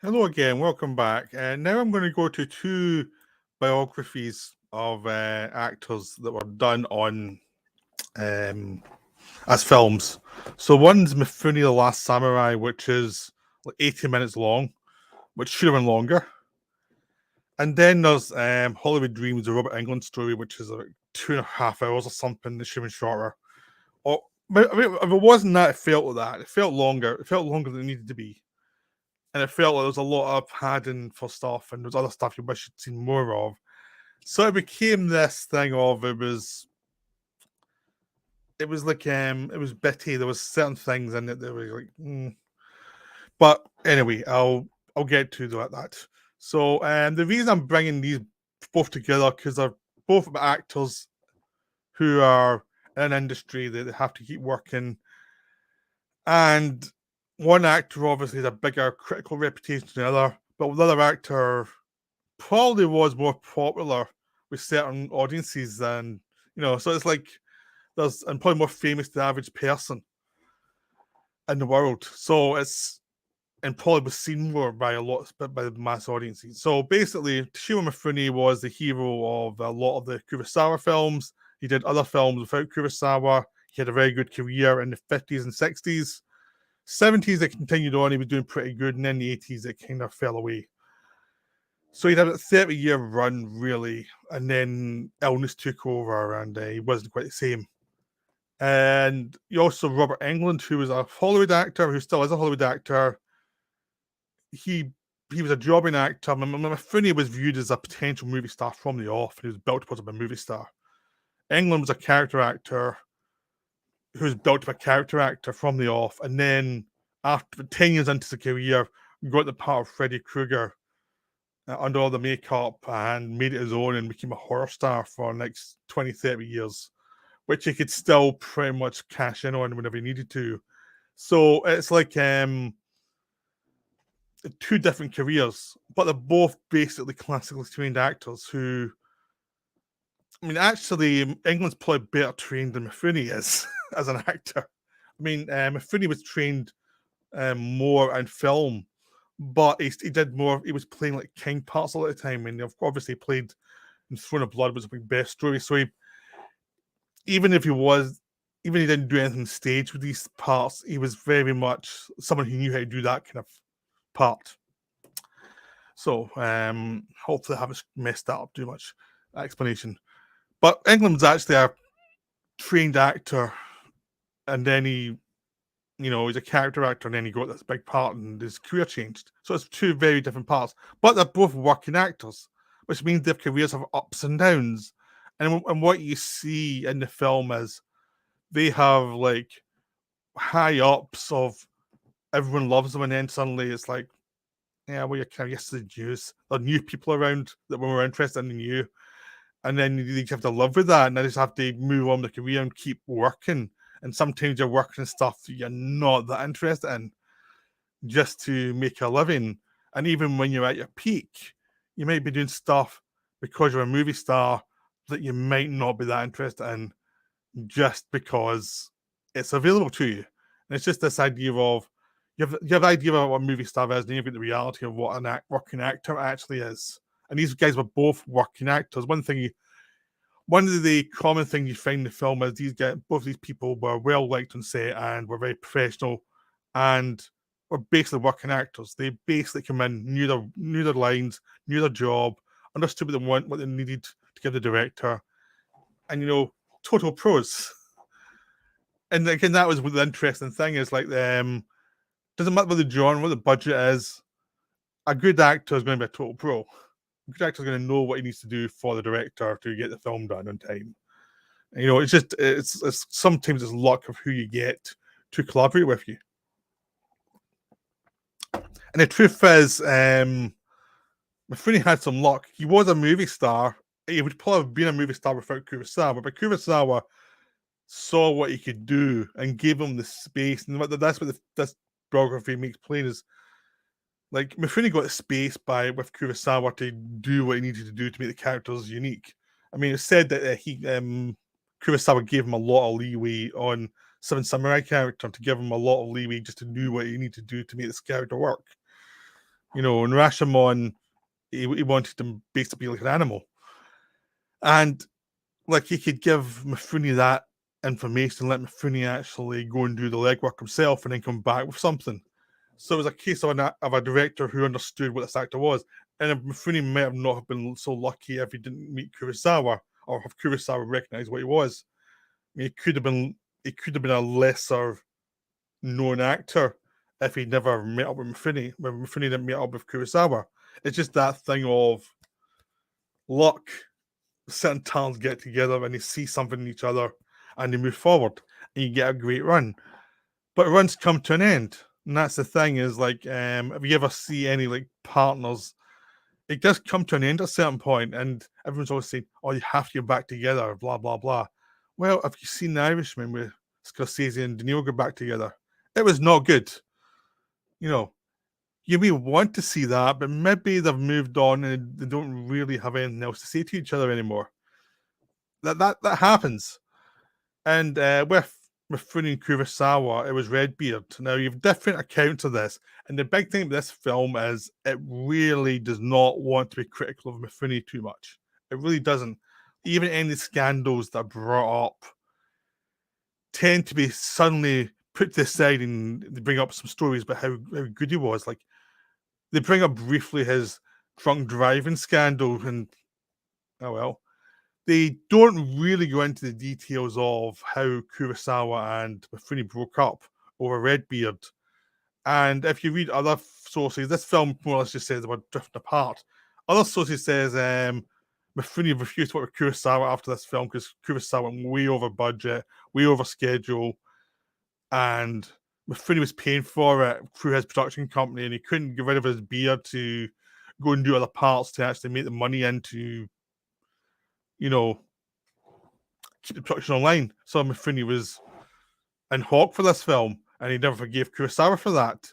Hello again, welcome back. Now I'm going to go to two biographies of actors that were done on um, as films. So one's Mifune, The Last Samurai, which is like 80 minutes long, which should have been longer. And then there's Hollywood Dreams, the Robert Englund story, which is like 2.5 hours or something. It should have been shorter. Or, but I mean, if it wasn't that, it felt like that. It felt longer. It felt longer than it needed to be. And it felt like there was a lot of padding for stuff, and there was other stuff you wish you'd seen more of. So it became this thing of it was like it was bitty. There was certain things in it that were like, but anyway, I'll get to that. So the reason I'm bringing these both together because they're both actors who are in an industry that they have to keep working, and one actor obviously has a bigger critical reputation than the other, but the other actor probably was more popular with certain audiences than so it's like there's and probably more famous than the average person in the world. So it's and probably was seen more by by the mass audiences. So basically, Toshiro Mifune was the hero of a lot of the Kurosawa films. He did other films without Kurosawa. He had a very good career in the 50s and 60s. 70s, it continued on. He was doing pretty good. And then the 80s, it kind of fell away. So he'd had a 30-year run, really. And then illness took over and he wasn't quite the same. And you also Robert Englund, who was a Hollywood actor, who still is a Hollywood actor. He was a jobbing actor. Mifune was viewed as a potential movie star from the off, and he was built to be a movie star. Englund was a character actor who was built to be a character actor from the off, and then after 10 years into his career, got the part of Freddy Krueger under all the makeup and made it his own and became a horror star for the next 20, 30 years, which he could still pretty much cash in on whenever he needed to. So it's like two different careers, but they're both basically classically trained actors who, I mean, actually, England's probably better trained than Mifune is as an actor. I mean, Mifune was trained more in film, but he did more. He was playing like king parts all the time, and he obviously played in Throne of Blood was a big best story. So even if he didn't do anything on stage with these parts, he was very much someone who knew how to do that kind of part. So hopefully I haven't messed that up too much explanation. But Englund was actually a trained actor, and then he's a character actor, and then he got this big part, and his career changed. So it's two very different parts, but they're both working actors, which means their careers have ups and downs. And what you see in the film is they have like high ups of everyone loves them, and then suddenly it's like, yeah, well, you're kind of used to the Jews. There are new people around that were interested in you, and then you have to live with that, and then just have to move on with the career and keep working. And sometimes you're working stuff that you're not that interested in just to make a living. And even when you're at your peak, you might be doing stuff because you're a movie star that you might not be that interested in just because it's available to you. And it's just this idea of you have the idea of what a movie star is, and you've got the reality of what a working actor actually is. And these guys were both working actors. One of the common things you find in the film is both these people were well liked on set and were very professional and were basically working actors. They basically come in, knew their lines, knew their job, understood what they want, what they needed to give the director, and total pros. And again, that was the interesting thing is like doesn't matter what the genre, what the budget is, a good actor is going to be a total pro. A good actor is going to know what he needs to do for the director to get the film done on time. And, it's sometimes it's luck of who you get to collaborate with you. And the truth is, Mifune had some luck. He was a movie star. He would probably have been a movie star without Kurosawa, but Kurosawa saw what he could do and gave him the space. And that's what this biography makes plain is like Mifune got the space with Kurosawa to do what he needed to do to make the characters unique. I mean, it's said that Kurosawa gave him a lot of leeway on Seven Samurai character to give him a lot of leeway just to do what he needed to do to make this character work. And Rashomon, he wanted to basically be like an animal. And like he could give Mifune that information, let Mifune actually go and do the legwork himself and then come back with something. So it was a case of a director who understood what this actor was. And Mifune might have not have been so lucky if he didn't meet Kurosawa or have Kurosawa recognize what he was. I mean, he could have been a lesser known actor if he never met up with Mifune, when Mifune didn't meet up with Kurosawa. It's just that thing of luck. Certain talents get together and they see something in each other and they move forward and you get a great run. But runs come to an end. And that's the thing is like, if you ever see any like partners, it does come to an end at a certain point and everyone's always saying, oh, you have to get back together, blah, blah, blah. Well, have you seen The Irishman with Scorsese and De Niro get back together? It was not good. You may want to see that, but maybe they've moved on and they don't really have anything else to say to each other anymore. That happens. And with Mifune and Kurosawa, it was Redbeard. Now, you have different accounts of this, and the big thing with this film is it really does not want to be critical of Mifune too much. It really doesn't. Even any scandals that are brought up tend to be suddenly put to the side and they bring up some stories about how good he was. Like, they bring up briefly his drunk driving scandal, and oh well. They don't really go into the details of how Kurosawa and Mifune broke up over Redbeard. And if you read other sources, this film more or less just says they were drifting apart. Other sources says Mifune refused to work with Kurosawa after this film because Kurosawa went way over budget, way over schedule, and Mifune was paying for it through his production company, and he couldn't get rid of his beard to go and do other parts to actually make the money into, keep the production online. So Mifune was in hawk for this film, and he never forgave Kurosawa for that.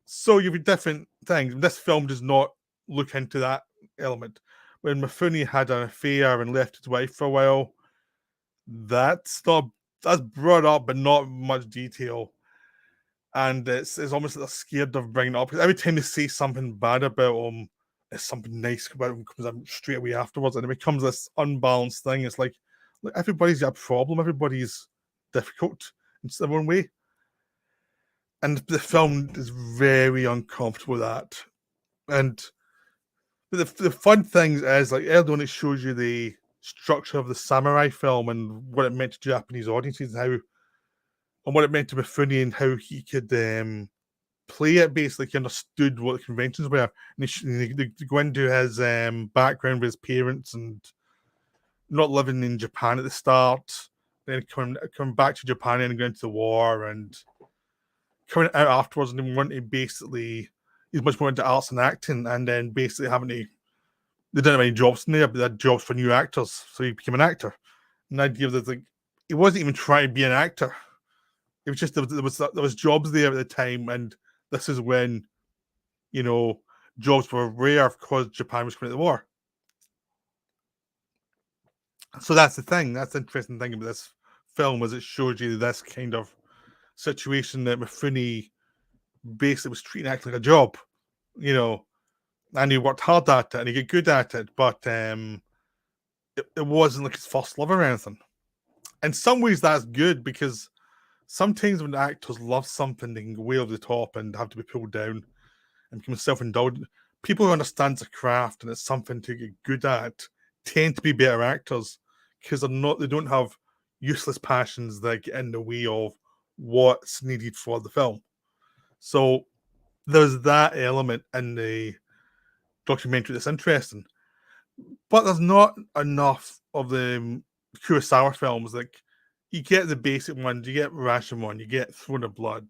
So you have different things. This film does not look into that element. When Mifune had an affair and left his wife for a while, that's brought up, but not much detail. And it's almost like they're scared of bringing it up, because every time they say something bad about him, it's something nice about him comes up straight away afterwards, and it becomes this unbalanced thing. It's like, look, everybody's got a problem, everybody's difficult in their own way. And the film is very uncomfortable with that. And the fun thing is, like, early on, it shows you the structure of the samurai film and what it meant to Japanese audiences, and what it meant to Mifune, and how he could play it. Basically, he understood what the conventions were, and they go into his background with his parents and not living in Japan at the start, then coming back to Japan and going to the war, and coming out afterwards, and then wanting to basically, he's much more into arts and acting, and then basically they didn't have any jobs in there, but they had jobs for new actors, so he became an actor. And the idea that, like, he wasn't even trying to be an actor. It was just there was jobs there at the time, and this is when, jobs were rare because Japan was coming to the war. So that's the thing. That's the interesting thing about this film, is it shows you this kind of situation that Mifune basically was treating acting like a job, and he worked hard at it and he got good at it, but it wasn't like his first love or anything. In some ways, that's good, because sometimes when actors love something, they can go way over the top and have to be pulled down and become self-indulgent. People who understand the craft and it's something to get good at tend to be better actors, because they don't have useless passions that get in the way of what's needed for the film. So there's that element in the documentary that's interesting. But there's not enough of the Kurosawa films. Like, you get the basic ones, you get Rashomon, you get Throne of Blood,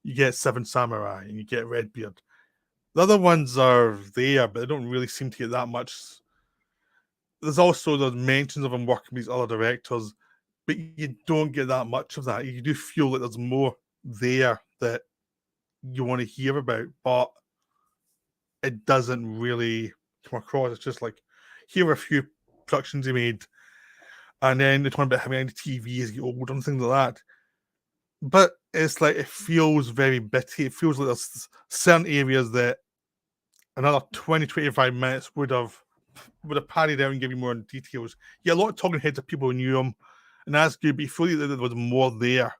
you get Seven Samurai, and you get Redbeard. The other ones are there, but they don't really seem to get that much. There's also the mentions of him working with these other directors, but you don't get that much of that. You do feel like there's more there that you want to hear about, but it doesn't really come across. It's just like, here are a few productions he made, and then they talk about how many TVs get old and things like that. But it's like, it feels very bitty. It feels like there's certain areas that another 20-25 minutes would have padded out and give you more details. You had a lot of talking heads of people who knew him, and that's good, but you feel like there was more there.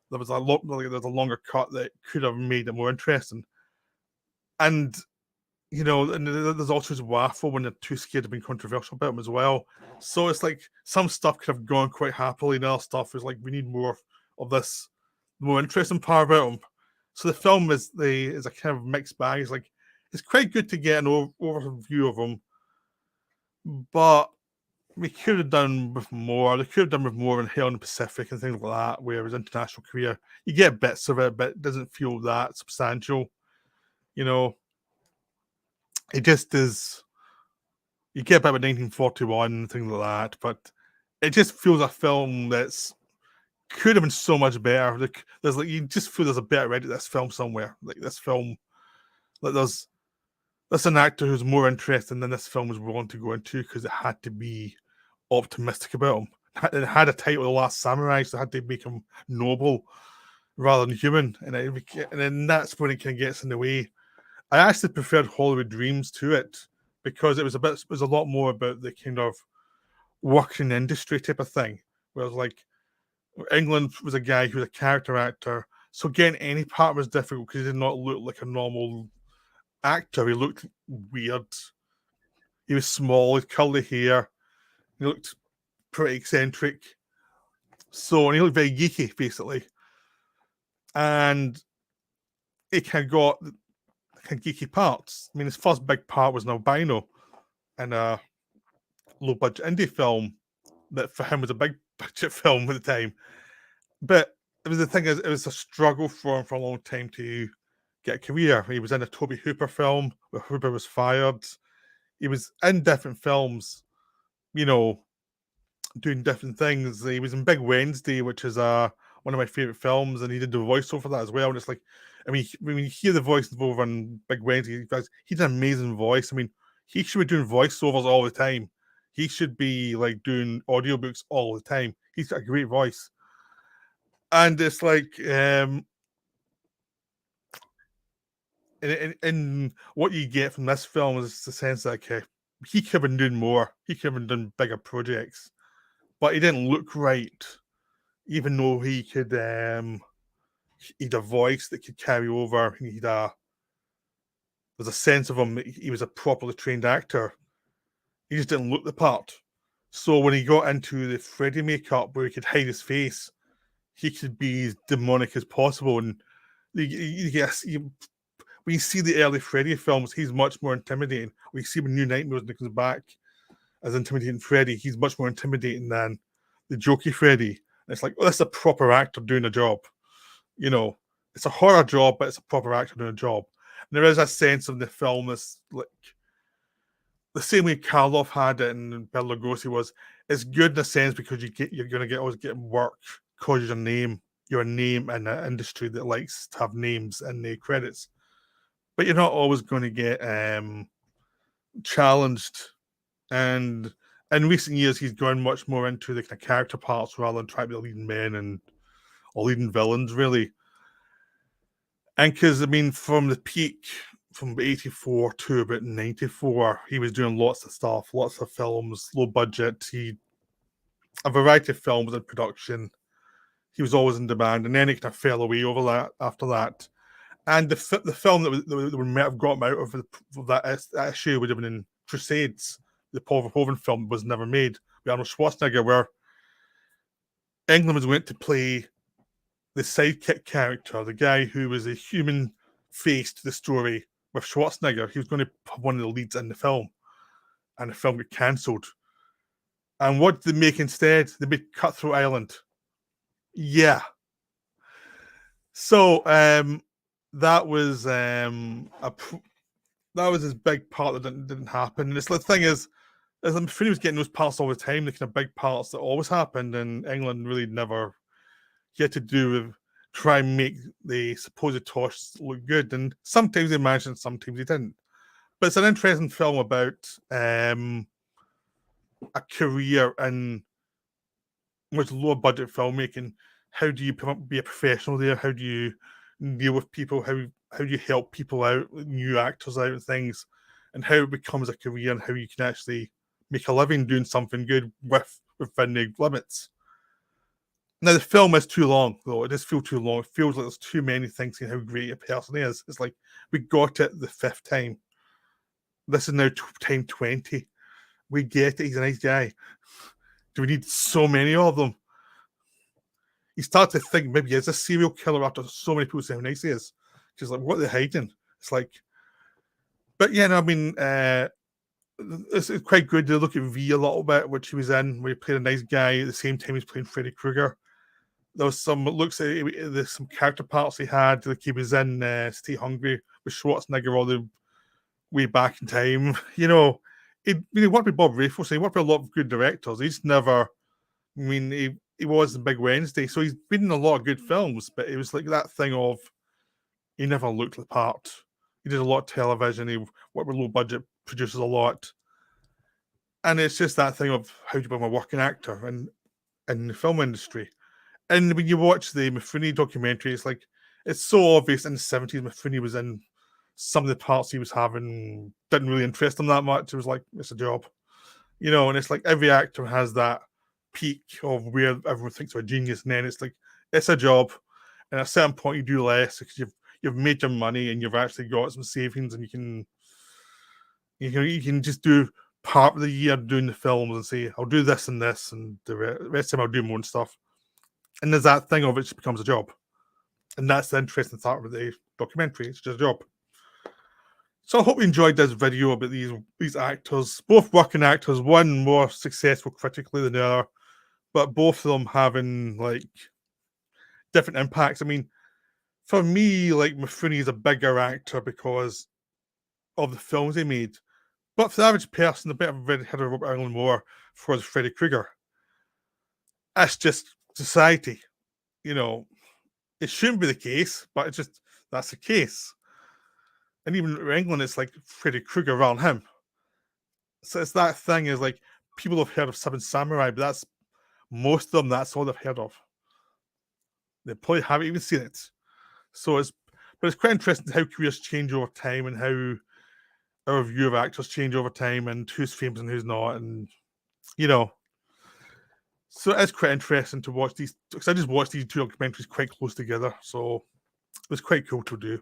There was a longer cut that could have made it more interesting. And and there's also this waffle when they're too scared to be controversial about him as well. So it's like some stuff could have gone quite happily, and other stuff is like, we need more of this, more interesting part about him. So the film is a kind of mixed bag. It's like, it's quite good to get an overview of him, but we could have done with more. They could have done with more in Hell in the Pacific and things like that, where his international career, you get bits of it, but it doesn't feel that substantial. It just is. You get about 1941 and things like that, but it just feels a film that's could have been so much better. There's you just feel there's a better edit of this film somewhere. Like this film, like there's an actor who's more interesting than this film was willing to go into, because it had to be optimistic about him. It had a title, The Last Samurai, so it had to make him noble rather than human, and then that's when it kind of gets in the way. I actually preferred Hollywood Dreams to it, because it was a lot more about the kind of working industry type of thing. Whereas like Englund was a guy who was a character actor, so getting any part was difficult because he did not look like a normal actor. He looked weird. He was small, he had curly hair, he looked pretty eccentric. And he looked very geeky, basically. And it kind of got kind of geeky parts. I mean, his first big part was an albino in a low budget indie film that for him was a big budget film at the time. But it was a struggle for him for a long time to get a career. He was in a Toby Hooper film where Hooper was fired. He was in different films, doing different things. He was in Big Wednesday, which is one of my favorite films, and he did the voiceover for that as well. And it's like, I mean, when you hear the voiceover in Big Wednesday, he did an amazing voice. I mean, he should be doing voiceovers all the time. He should be like doing audiobooks all the time. He's got a great voice. And it's like, and what you get from this film is the sense that, okay, he could have been doing more. He could have been doing bigger projects, but he didn't look right, even though he could, he'd a voice that could carry over. There's a sense of him. He was a properly trained actor. He just didn't look the part. So when he got into the Freddy makeup where he could hide his face, he could be as demonic as possible. And when you see the early Freddy films, he's much more intimidating. When you see when New Nightmares and he comes back as intimidating Freddy, he's much more intimidating than the jokey Freddy. And it's like, that's a proper actor doing a job. It's a horror job, but it's a proper actor doing a job. And there is a sense of the film that's like the same way Karloff had it in Bela Lugosi was. It's good in a sense because you're going to always get work because you're a name in an industry that likes to have names in the credits. But you're not always going to get challenged. And in recent years, he's gone much more into the kind of character parts rather than trying to be leading men or leading villains, really. And because, I mean, from the peak, from 84 to about 94, he was doing lots of stuff, lots of films, low budget. A variety of films in production. He was always in demand, and then he kind of fell away over that after that. And the film that might have got him out of that issue would have been in Crusades. The Paul Verhoeven film was never made with Arnold Schwarzenegger, where Englund was going to play the sidekick character, the guy who was a human face to the story with Schwarzenegger. He was going to have one of the leads in the film, and the film got cancelled. And what did they make instead? They made Cutthroat Island. Yeah. So that was his big part that didn't happen. And the thing is, as Mifune was getting those parts all the time, the kind of big parts that always happened, and Englund really never had to do with try and make the supposed Tosh look good. And sometimes he managed, and sometimes he didn't. But it's an interesting film about a career in much lower budget filmmaking. How do you be a professional there? How do you deal with people? how you help people out, new actors out, and things, and how it becomes a career, and how you can actually make a living doing something good within the limits. Now the film is too long, though. It does feel too long. It feels like there's too many things in how great a person is. It's like we got it the 5th time. This is now time 20. We get it. He's a nice guy. Do we need so many of them? You start to think maybe he's a serial killer after so many people say how nice he is. Just like, what are they hiding? It's like, but yeah, no, I mean, it's quite good to look at V a little bit, which he was in, where he played a nice guy at the same time he's playing Freddy Krueger. There was some looks at there's some character parts he had, like he was in Stay Hungry with Schwarzenegger all the way back in time. You know, he worked with Bob Raffles, so he worked with a lot of good directors. He's never, I mean, he was in Big Wednesday, so he's been in a lot of good films, but it was like that thing of he never looked the part. He did a lot of television, he worked with low budget producers a lot. And it's just that thing of how do you become a working actor in the film industry. And when you watch the Mifune documentary, it's like, it's so obvious in the 70s Mifune was in some of the parts he was having, didn't really interest him that much. It was like, it's a job. You know, and it's like every actor has that peak of where everyone thinks they're a genius, and then it's like, it's a job. And at a certain point you do less because you've made your money and you've actually got some savings, and you can just do part of the year doing the films and say, I'll do this and this, and the rest of them I'll do more and stuff. And there's that thing of it just becomes a job. And that's the interesting part of the documentary. It's just a job. So I hope you enjoyed this video about these actors, both working actors, one more successful critically than the other, but both of them having like different impacts. I mean, for me, like Mifune is a bigger actor because of the films he made. But for the average person, the bit I've heard of Robert Englund more for is Freddy Krueger. That's just society. You know, it shouldn't be the case, but it's just, that's the case. And even in Englund, it's like Freddy Krueger around him. So it's that thing is like, people have heard of Seven Samurai, but that's, most of them, that's all they've heard of. They probably haven't even seen it. So it's quite interesting how careers change over time, and how our view of actors change over time, and who's famous and who's not, and you know. So it's quite interesting to watch these, because I just watched these two documentaries quite close together, so it was quite cool to do.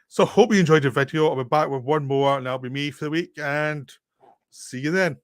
So hope you enjoyed the video. I'll be back with one more, and that'll be me for the week, and see you then.